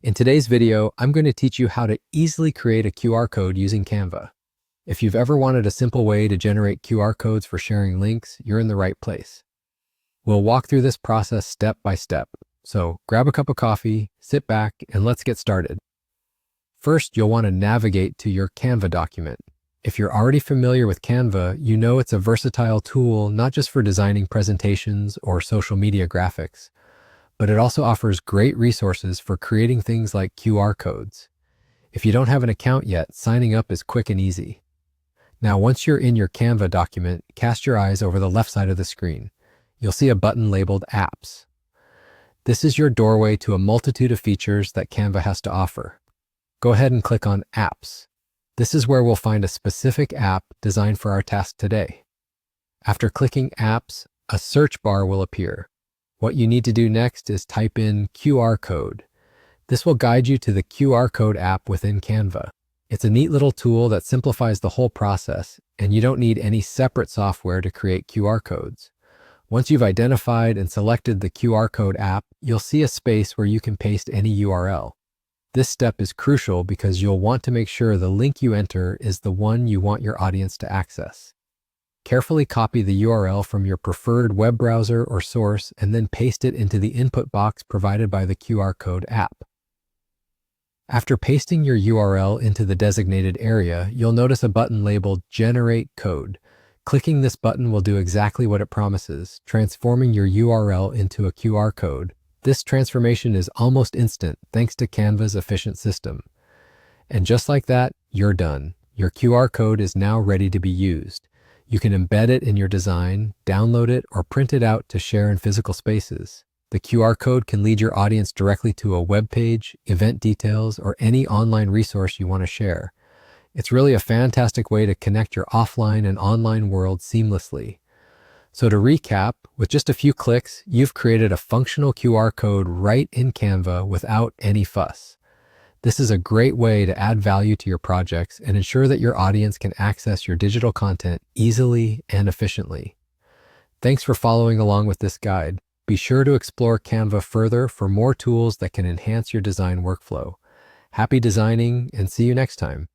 In today's video, I'm going to teach you how to easily create a QR code using Canva. If you've ever wanted a simple way to generate QR codes for sharing links, you're in the right place. We'll walk through this process step by step. So grab a cup of coffee, sit back, and let's get started. First, you'll want to navigate to your Canva document. If you're already familiar with Canva, you know it's a versatile tool not just for designing presentations or social media graphics, but it also offers great resources for creating things like QR codes. If you don't have an account yet, signing up is quick and easy. Now, once you're in your Canva document, cast your eyes over the left side of the screen. You'll see a button labeled Apps. This is your doorway to a multitude of features that Canva has to offer. Go ahead and click on Apps. This is where we'll find a specific app designed for our task today. After clicking Apps, a search bar will appear. What you need to do next is type in QR code. This will guide you to the QR code app within Canva. It's a neat little tool that simplifies the whole process, and you don't need any separate software to create QR codes. Once you've identified and selected the QR code app, you'll see a space where you can paste any URL. This step is crucial because you'll want to make sure the link you enter is the one you want your audience to access. Carefully copy the URL from your preferred web browser or source and then paste it into the input box provided by the QR code app. After pasting your URL into the designated area, you'll notice a button labeled Generate Code. Clicking this button will do exactly what it promises, transforming your URL into a QR code. This transformation is almost instant thanks to Canva's efficient system. And just like that, you're done. Your QR code is now ready to be used. You can embed it in your design, download it, or print it out to share in physical spaces. The QR code can lead your audience directly to a web page, event details, or any online resource you want to share. It's really a fantastic way to connect your offline and online world seamlessly. So to recap, with just a few clicks, you've created a functional QR code right in Canva without any fuss. This is a great way to add value to your projects and ensure that your audience can access your digital content easily and efficiently. Thanks for following along with this guide. Be sure to explore Canva further for more tools that can enhance your design workflow. Happy designing, and see you next time.